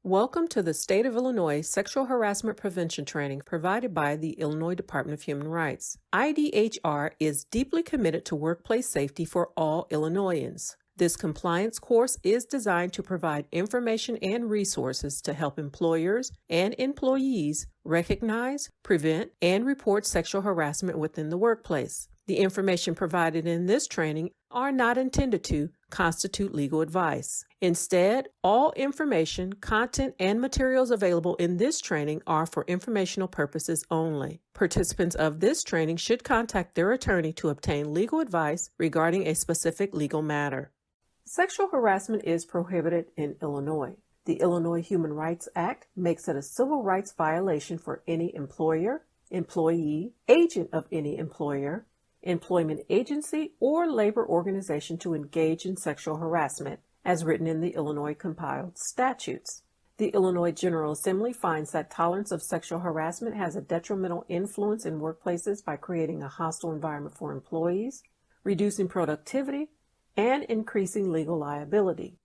Welcome to the State of Illinois Sexual Harassment Prevention Training provided by the Illinois Department of Human Rights. IDHR is deeply committed to workplace safety for all Illinoisans. This compliance course is designed to provide information and resources to help employers and employees recognize, prevent, and report sexual harassment within the workplace. The information provided in this training are not intended to constitute legal advice. Instead, all information, content, and materials available in this training are for informational purposes only. Participants of this training should contact their attorney to obtain legal advice regarding a specific legal matter. Sexual harassment is prohibited in Illinois. The Illinois Human Rights Act makes it a civil rights violation for any employer, employee, agent of any employer, employment agency, or labor organization to engage in sexual harassment, as written in the Illinois compiled statutes. The Illinois General Assembly finds that tolerance of sexual harassment has a detrimental influence in workplaces by creating a hostile environment for employees, reducing productivity, and increasing legal liability.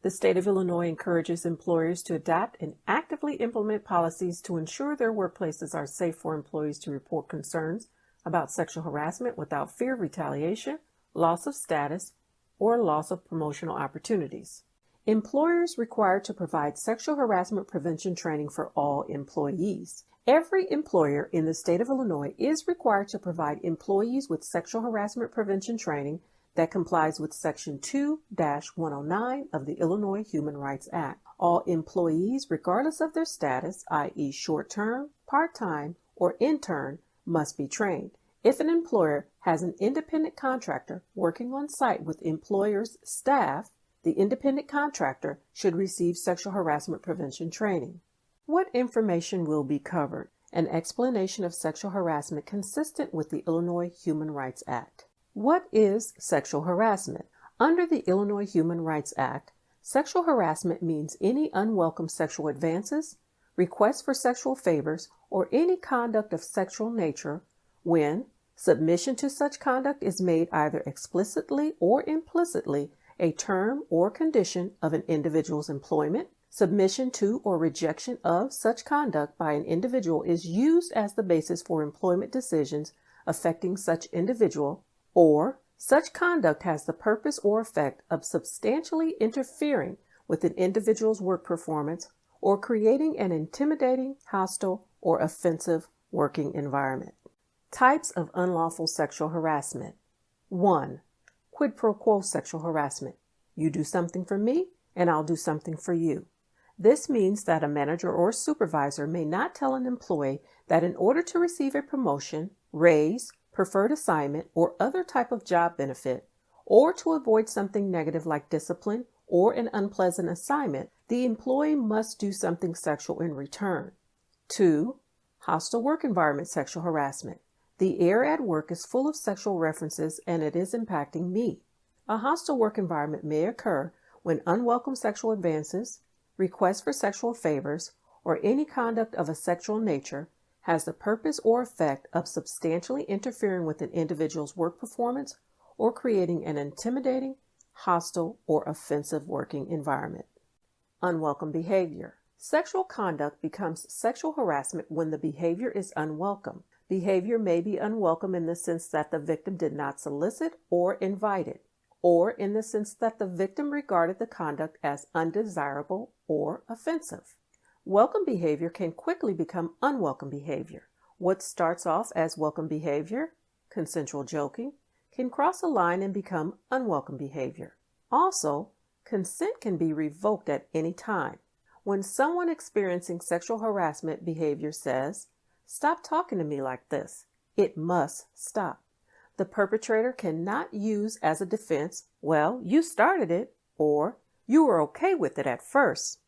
The state of Illinois encourages employers to adapt and actively implement policies to ensure their workplaces are safe for employees to report concerns about sexual harassment without fear of retaliation, loss of status, or loss of promotional opportunities. Employers required to provide sexual harassment prevention training for all employees. Every employer in the state of Illinois is required to provide employees with sexual harassment prevention training that complies with Section 2-109 of the Illinois Human Rights Act. All employees, regardless of their status, i.e. short-term, part-time, or intern, must be trained. If an employer has an independent contractor working on site with employer's staff, the independent contractor should receive sexual harassment prevention training. What information will be covered? An explanation of sexual harassment consistent with the Illinois Human Rights Act. What is sexual harassment? Under the Illinois Human Rights Act, sexual harassment means any unwelcome sexual advances, requests for sexual favors, or any conduct of sexual nature when submission to such conduct is made either explicitly or implicitly a term or condition of an individual's employment, submission to or rejection of such conduct by an individual is used as the basis for employment decisions affecting such individual, or such conduct has the purpose or effect of substantially interfering with an individual's work performance or creating an intimidating, hostile, or offensive working environment. Types of unlawful sexual harassment. 1. Quid pro quo sexual harassment. You do something for me, and I'll do something for you. This means that a manager or supervisor may not tell an employee that in order to receive a promotion, raise, preferred assignment, or other type of job benefit, or to avoid something negative like discipline or an unpleasant assignment, the employee must do something sexual in return. 2. Hostile work environment sexual harassment. The air at work is full of sexual references and it is impacting me. A hostile work environment may occur when unwelcome sexual advances, requests for sexual favors, or any conduct of a sexual nature has the purpose or effect of substantially interfering with an individual's work performance or creating an intimidating, hostile, or offensive working environment. Unwelcome behavior. Sexual conduct becomes sexual harassment when the behavior is unwelcome. Behavior may be unwelcome in the sense that the victim did not solicit or invite it, or in the sense that the victim regarded the conduct as undesirable or offensive. Welcome behavior can quickly become unwelcome behavior. What starts off as welcome behavior, consensual joking, can cross a line and become unwelcome behavior. Also, consent can be revoked at any time. When someone experiencing sexual harassment behavior says, "Stop talking to me like this," it must stop. The perpetrator cannot use as a defense, "Well, you started it," or "You were okay with it at first."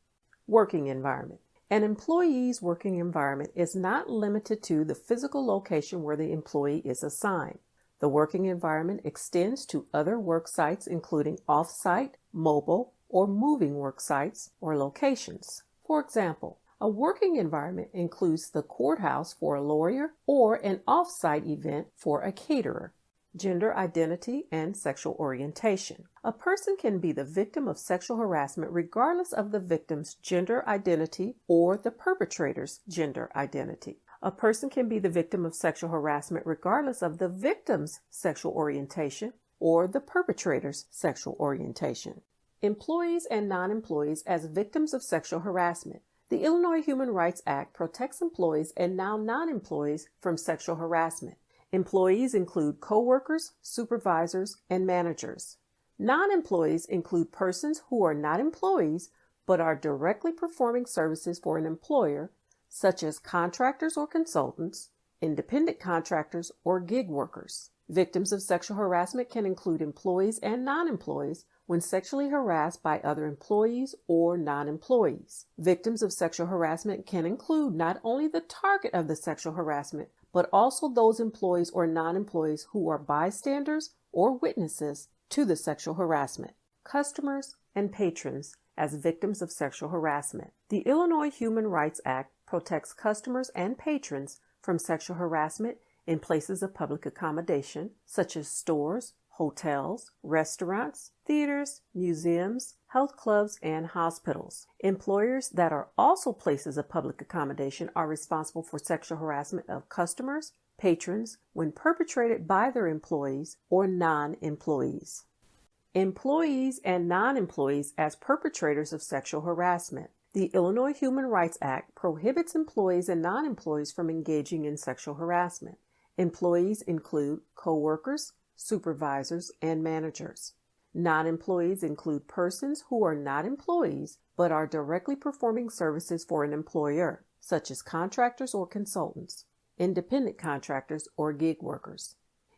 Working environment. An employee's working environment is not limited to the physical location where the employee is assigned. The working environment extends to other work sites, including off-site, mobile, or moving work sites or locations. For example, a working environment includes the courthouse for a lawyer or an off-site event for a caterer. Gender identity and sexual orientation. A person can be the victim of sexual harassment regardless of the victim's gender identity or the perpetrator's gender identity. A person can be the victim of sexual harassment regardless of the victim's sexual orientation or the perpetrator's sexual orientation. Employees and non-employees as victims of sexual harassment. The Illinois Human Rights Act protects employees and now non-employees from sexual harassment. Employees include coworkers, supervisors, and managers. Non-employees include persons who are not employees but are directly performing services for an employer, such as contractors or consultants, independent contractors, or gig workers. Victims of sexual harassment can include employees and non-employees when sexually harassed by other employees or non-employees. Victims of sexual harassment can include not only the target of the sexual harassment, but also those employees or non-employees who are bystanders or witnesses to the sexual harassment. Customers and patrons as victims of sexual harassment. The Illinois Human Rights Act protects customers and patrons from sexual harassment in places of public accommodation, such as stores, hotels, restaurants, theaters, museums, health clubs, and hospitals. Employers that are also places of public accommodation are responsible for sexual harassment of customers, patrons, when perpetrated by their employees or non-employees. Employees and non-employees as perpetrators of sexual harassment. The Illinois Human Rights Act prohibits employees and non-employees from engaging in sexual harassment. Employees include coworkers, supervisors, and managers. Non-employees include persons who are not employees but are directly performing services for an employer, such as contractors or consultants, independent contractors, or gig workers.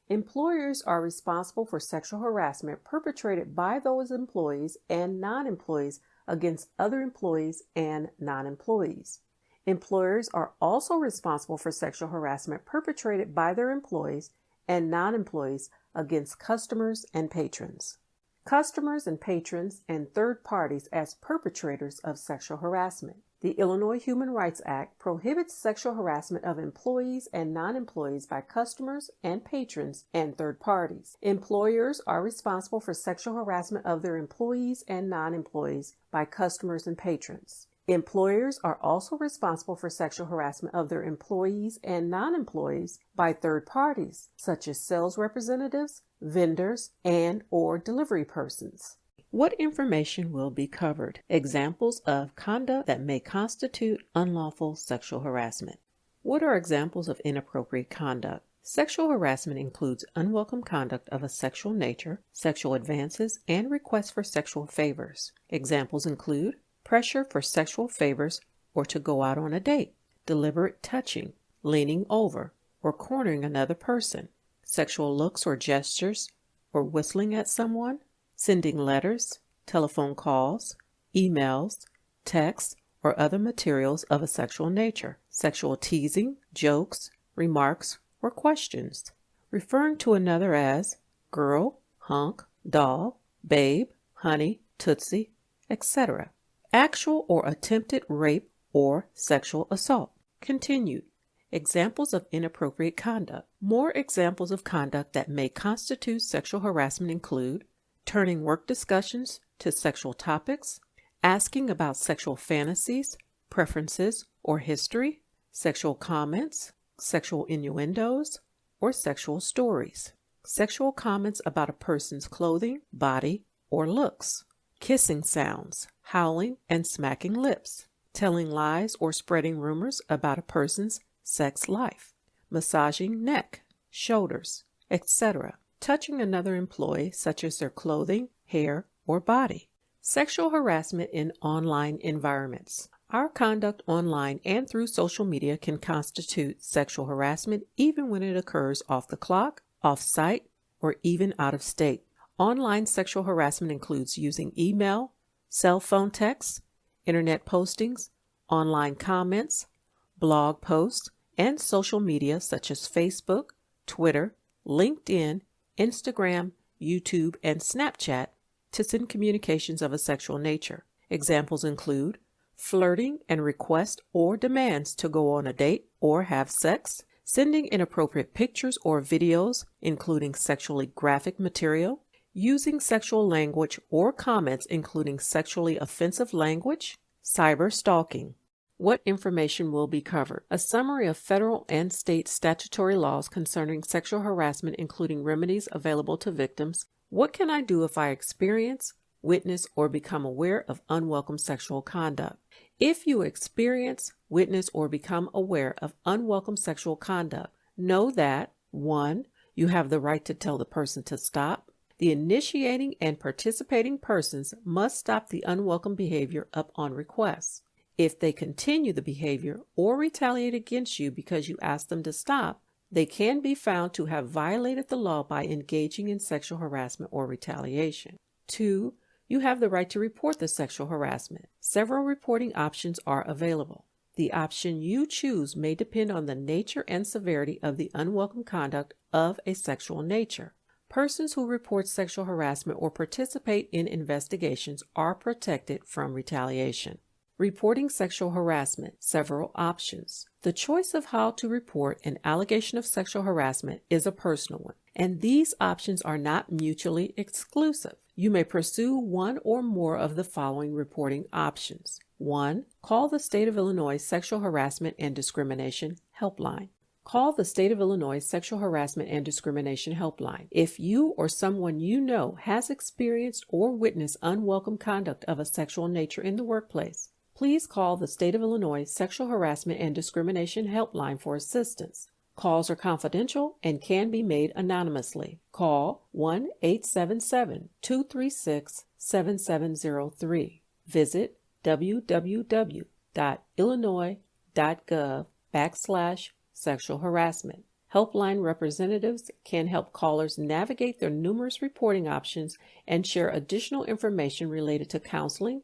Employers are responsible for sexual harassment perpetrated by those employees and non-employees against other employees and non-employees. Employers are also responsible for sexual harassment perpetrated by their employees and non-employees against customers and patrons. Customers and patrons and third parties as perpetrators of sexual harassment. The Illinois Human Rights Act prohibits sexual harassment of employees and non-employees by customers and patrons and third parties. Employers are responsible for sexual harassment of their employees and non-employees by customers and patrons. Employers are also responsible for sexual harassment of their employees and non-employees by third parties, such as sales representatives, vendors, and/or delivery persons. What information will be covered? Examples of conduct that may constitute unlawful sexual harassment. What are examples of inappropriate conduct? Sexual harassment includes unwelcome conduct of a sexual nature, sexual advances, and requests for sexual favors. Examples include pressure for sexual favors or to go out on a date, deliberate touching, leaning over, or cornering another person, sexual looks or gestures, or whistling at someone, sending letters, telephone calls, emails, texts, or other materials of a sexual nature, sexual teasing, jokes, remarks, or questions, referring to another as girl, hunk, doll, babe, honey, tootsie, etc. Actual or attempted rape or sexual assault. Continued. Examples of inappropriate conduct. More examples of conduct that may constitute sexual harassment include turning work discussions to sexual topics, asking about sexual fantasies, preferences, or history, sexual comments, sexual innuendos, or sexual stories, sexual comments about a person's clothing, body, or looks, kissing sounds, howling and smacking lips, telling lies or spreading rumors about a person's sex life, massaging neck, shoulders, etc., touching another employee such as their clothing, hair, or body. Sexual harassment in online environments. Our conduct online and through social media can constitute sexual harassment even when it occurs off the clock, off-site, or even out of state. Online sexual harassment includes using email, cell phone texts, internet postings, online comments, blog posts, and social media such as Facebook, Twitter, LinkedIn, Instagram, YouTube, and Snapchat to send communications of a sexual nature. Examples include flirting and requests or demands to go on a date or have sex, sending inappropriate pictures or videos, including sexually graphic material, using sexual language or comments including sexually offensive language, cyber stalking. What information will be covered? A summary of federal and state statutory laws concerning sexual harassment, including remedies available to victims. What can I do if I experience, witness, or become aware of unwelcome sexual conduct? If you experience, witness, or become aware of unwelcome sexual conduct, know that 1. You have the right to tell the person to stop. The initiating and participating persons must stop the unwelcome behavior upon request. If they continue the behavior or retaliate against you because you ask them to stop, they can be found to have violated the law by engaging in sexual harassment or retaliation. 2. You have the right to report the sexual harassment. Several reporting options are available. The option you choose may depend on the nature and severity of the unwelcome conduct of a sexual nature. Persons who report sexual harassment or participate in investigations are protected from retaliation. Reporting sexual harassment. Several options. The choice of how to report an allegation of sexual harassment is a personal one, and these options are not mutually exclusive. You may pursue one or more of the following reporting options. 1. Call the State of Illinois Sexual Harassment and Discrimination Helpline. Call the State of Illinois Sexual Harassment and Discrimination Helpline if you or someone you know has experienced or witnessed unwelcome conduct of a sexual nature in the workplace. Please call the State of Illinois Sexual Harassment and Discrimination Helpline for assistance. Calls are confidential and can be made anonymously. Call 1-877-236-7703. Visit www.illinois.gov/sexual harassment. Helpline representatives can help callers navigate their numerous reporting options and share additional information related to counseling,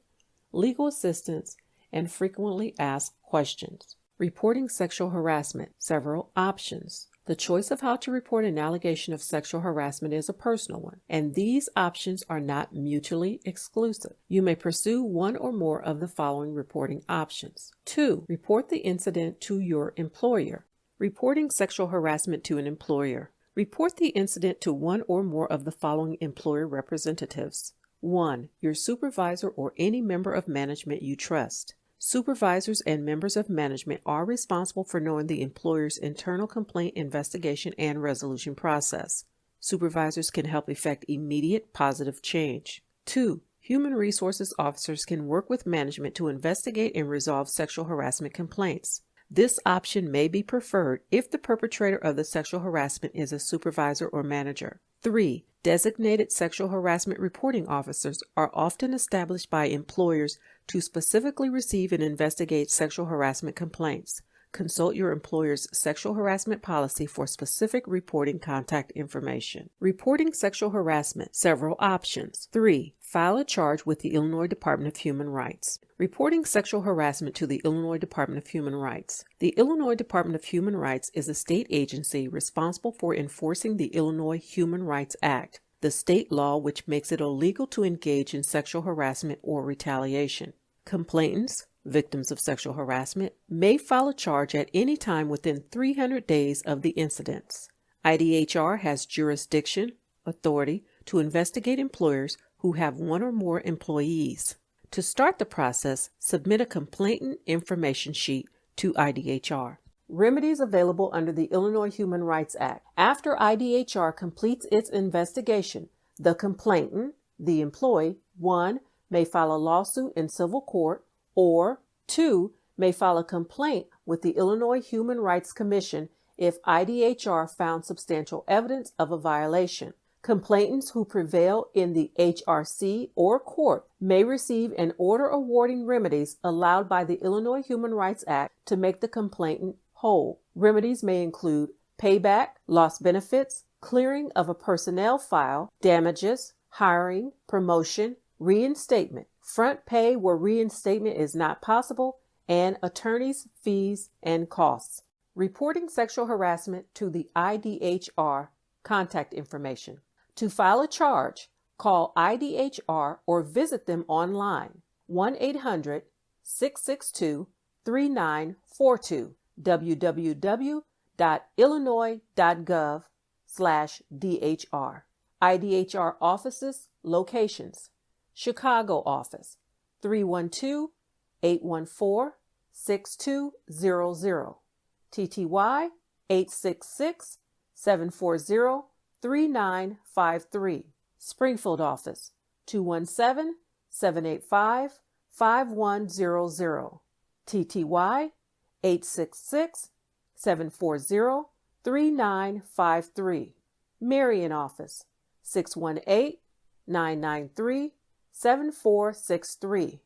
legal assistance, and frequently asked questions. Reporting sexual harassment. Several options. The choice of how to report an allegation of sexual harassment is a personal one, and these options are not mutually exclusive. You may pursue one or more of the following reporting options. 2. Report the incident to your employer. Reporting sexual harassment to an employer. Report the incident to one or more of the following employer representatives. 1. Your supervisor or any member of management you trust. Supervisors and members of management are responsible for knowing the employer's internal complaint investigation and resolution process. Supervisors can help effect immediate positive change. 2. Human resources officers can work with management to investigate and resolve sexual harassment complaints. This option may be preferred if the perpetrator of the sexual harassment is a supervisor or manager. 3. Designated sexual harassment reporting officers are often established by employers to specifically receive and investigate sexual harassment complaints. Consult your employer's sexual harassment policy for specific reporting contact information. Reporting sexual harassment. Several options. 3. File a charge with the Illinois Department of Human Rights. Reporting sexual harassment to the Illinois Department of Human Rights. The Illinois Department of Human Rights is a state agency responsible for enforcing the Illinois Human Rights Act, the state law which makes it illegal to engage in sexual harassment or retaliation. Complainants, victims of sexual harassment, may file a charge at any time within 300 days of the incidents. IDHR has jurisdiction, authority to investigate employers who have one or more employees. To start the process, submit a complainant information sheet to IDHR. Remedies available under the Illinois Human Rights Act. After IDHR completes its investigation, the complainant, the employee, 1. may file a lawsuit in civil court, or 2. may file a complaint with the Illinois Human Rights Commission if IDHR found substantial evidence of a violation. Complainants who prevail in the HRC or court may receive an order awarding remedies allowed by the Illinois Human Rights Act to make the complainant whole. Remedies may include payback, lost benefits, clearing of a personnel file, damages, hiring, promotion, reinstatement, front pay where reinstatement is not possible, and attorney's fees and costs. Reporting sexual harassment to the IDHR. Contact information. To file a charge, call IDHR or visit them online. 1-800-662-3942. www.illinois.gov/sexual www.illinois.gov/DHR. IDHR offices, locations: Chicago office, 312-814-6200. TTY, 866-740-3953. Springfield office, 217-785-5100. TTY, 866-740-3953. Marion office, 618-993-7463.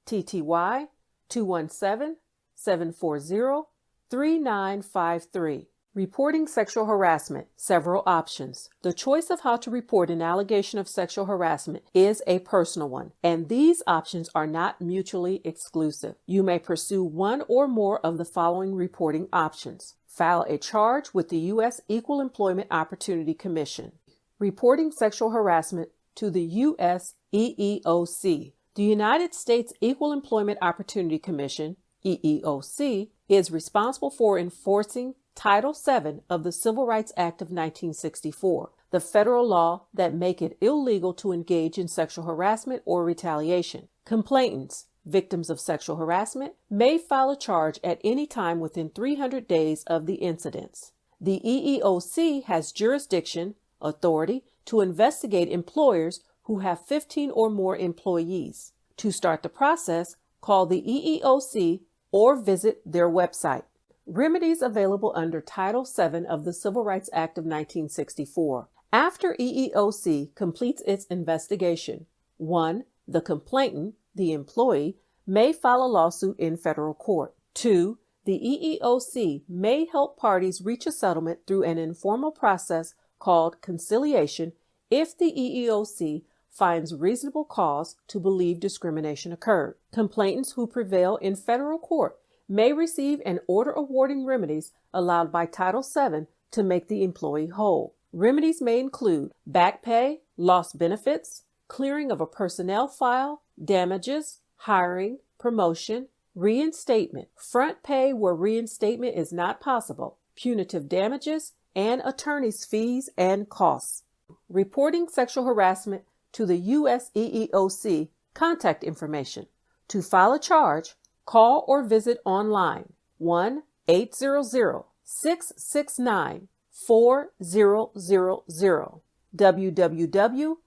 TTY, 217-740-3953. Reporting sexual harassment. Several options. The choice of how to report an allegation of sexual harassment is a personal one, and these options are not mutually exclusive. You may pursue one or more of the following reporting options. File a charge with the U.S. Equal Employment Opportunity Commission. Reporting sexual harassment to the U.S. EEOC. The United States Equal Employment Opportunity Commission, EEOC, is responsible for enforcing Title VII of the Civil Rights Act of 1964, the federal law that make it illegal to engage in sexual harassment or retaliation. Complainants, victims of sexual harassment, may file a charge at any time within 300 days of the incidents. The EEOC has jurisdiction, authority, to investigate employers who have 15 or more employees. To start the process, call the EEOC or visit their website. Remedies available under Title VII of the Civil Rights Act of 1964. After EEOC completes its investigation, 1. The complainant, the employee, may file a lawsuit in federal court. 2. The EEOC may help parties reach a settlement through an informal process called conciliation if the EEOC finds reasonable cause to believe discrimination occurred. Complainants who prevail in federal court may receive an order awarding remedies allowed by Title VII to make the employee whole. Remedies may include back pay, lost benefits, clearing of a personnel file, damages, hiring, promotion, reinstatement, front pay where reinstatement is not possible, punitive damages, and attorney's fees and costs. Reporting sexual harassment to the U.S. EEOC contact information. To file a charge, call or visit online 1-800-669-4000 www.eeoc.gov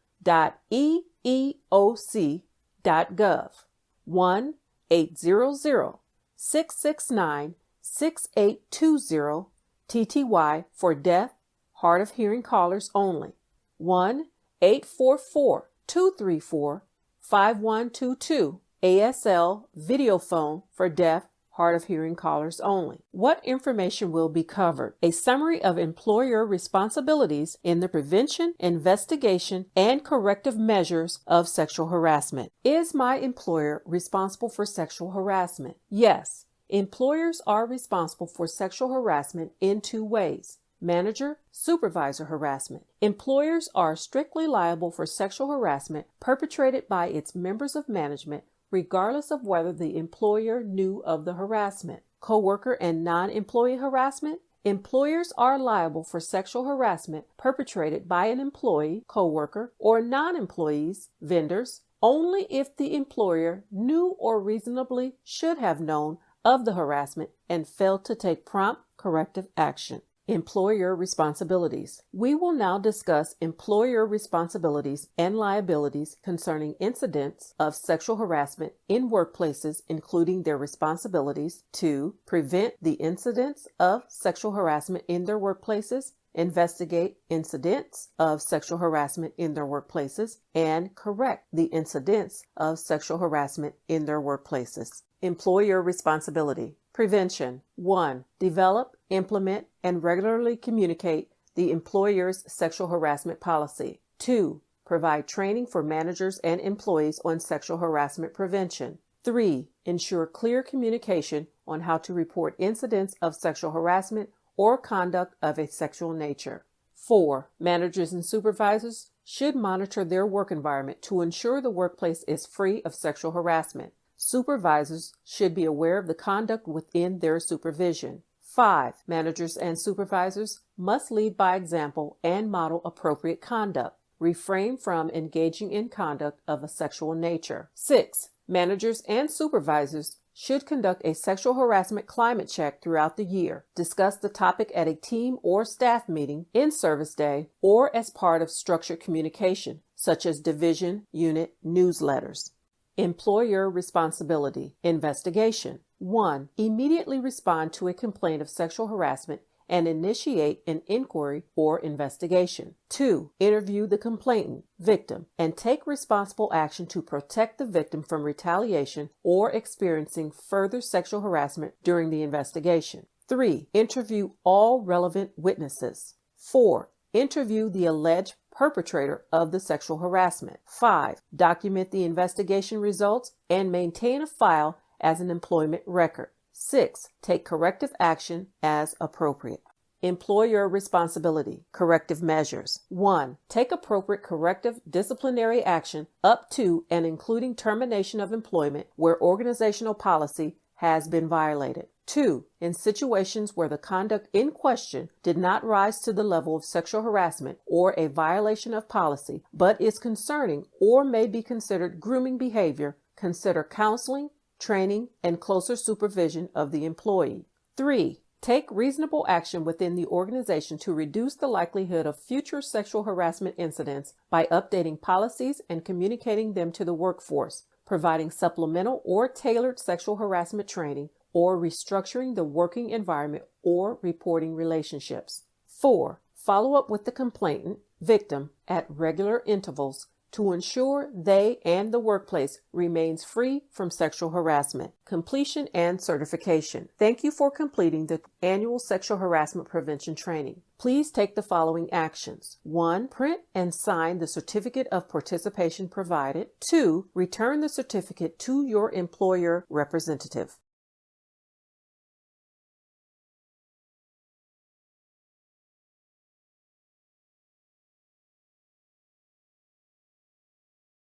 1-800-669-6820 TTY for deaf, hard of hearing callers only 1-844-234-5122 ASL video phone for deaf, hard of hearing callers only. What information will be covered? A summary of employer responsibilities in the prevention, investigation, and corrective measures of sexual harassment. Is my employer responsible for sexual harassment? Yes. Employers are responsible for sexual harassment in two ways: manager, supervisor harassment. Employers are strictly liable for sexual harassment perpetrated by its members of management, regardless of whether the employer knew of the harassment. Coworker and non-employee harassment. Employers are liable for sexual harassment perpetrated by an employee, coworker, or non-employees, vendors, only if the employer knew or reasonably should have known of the harassment and failed to take prompt corrective action. Employer responsibilities. We will now discuss employer responsibilities and liabilities concerning incidents of sexual harassment in workplaces, including their responsibilities to prevent the incidents of sexual harassment in their workplaces, investigate incidents of sexual harassment in their workplaces, and correct the incidents of sexual harassment in their workplaces. Employer responsibility. Prevention. 1. Develop, implement, and regularly communicate the employer's sexual harassment policy. 2. Provide training for managers and employees on sexual harassment prevention. 3. Ensure clear communication on how to report incidents of sexual harassment or conduct of a sexual nature. 4. Managers and supervisors should monitor their work environment to ensure the workplace is free of sexual harassment. Supervisors should be aware of the conduct within their supervision. 5. Managers and supervisors must lead by example and model appropriate conduct. Refrain from engaging in conduct of a sexual nature. 6. Managers and supervisors should conduct a sexual harassment climate check throughout the year. Discuss the topic at a team or staff meeting, in service day, or as part of structured communication, such as division, unit, newsletters. Employer responsibility. Investigation. 1. Immediately respond to a complaint of sexual harassment and initiate an inquiry or investigation. 2. Interview the complainant, victim, and take responsible action to protect the victim from retaliation or experiencing further sexual harassment during the investigation. 3. Interview all relevant witnesses. 4. Interview the alleged perpetrator of the sexual harassment. 5. Document the investigation results and maintain a file as an employment record. 6. Take corrective action as appropriate. Employer responsibility. Corrective measures. 1. Take appropriate corrective disciplinary action up to and including termination of employment where organizational policy has been violated. 2. In situations where the conduct in question did not rise to the level of sexual harassment or a violation of policy, but is concerning or may be considered grooming behavior, consider counseling, training, and closer supervision of the employee. 3. Take reasonable action within the organization to reduce the likelihood of future sexual harassment incidents by updating policies and communicating them to the workforce, providing supplemental or tailored sexual harassment training, or restructuring the working environment or reporting relationships. 4. Follow up with the complainant, victim, at regular intervals to ensure they and the workplace remains free from sexual harassment. Completion and certification. Thank you for completing the annual sexual harassment prevention training. Please take the following actions. 1. Print and sign the certificate of participation provided. 2. Return the certificate to your employer representative.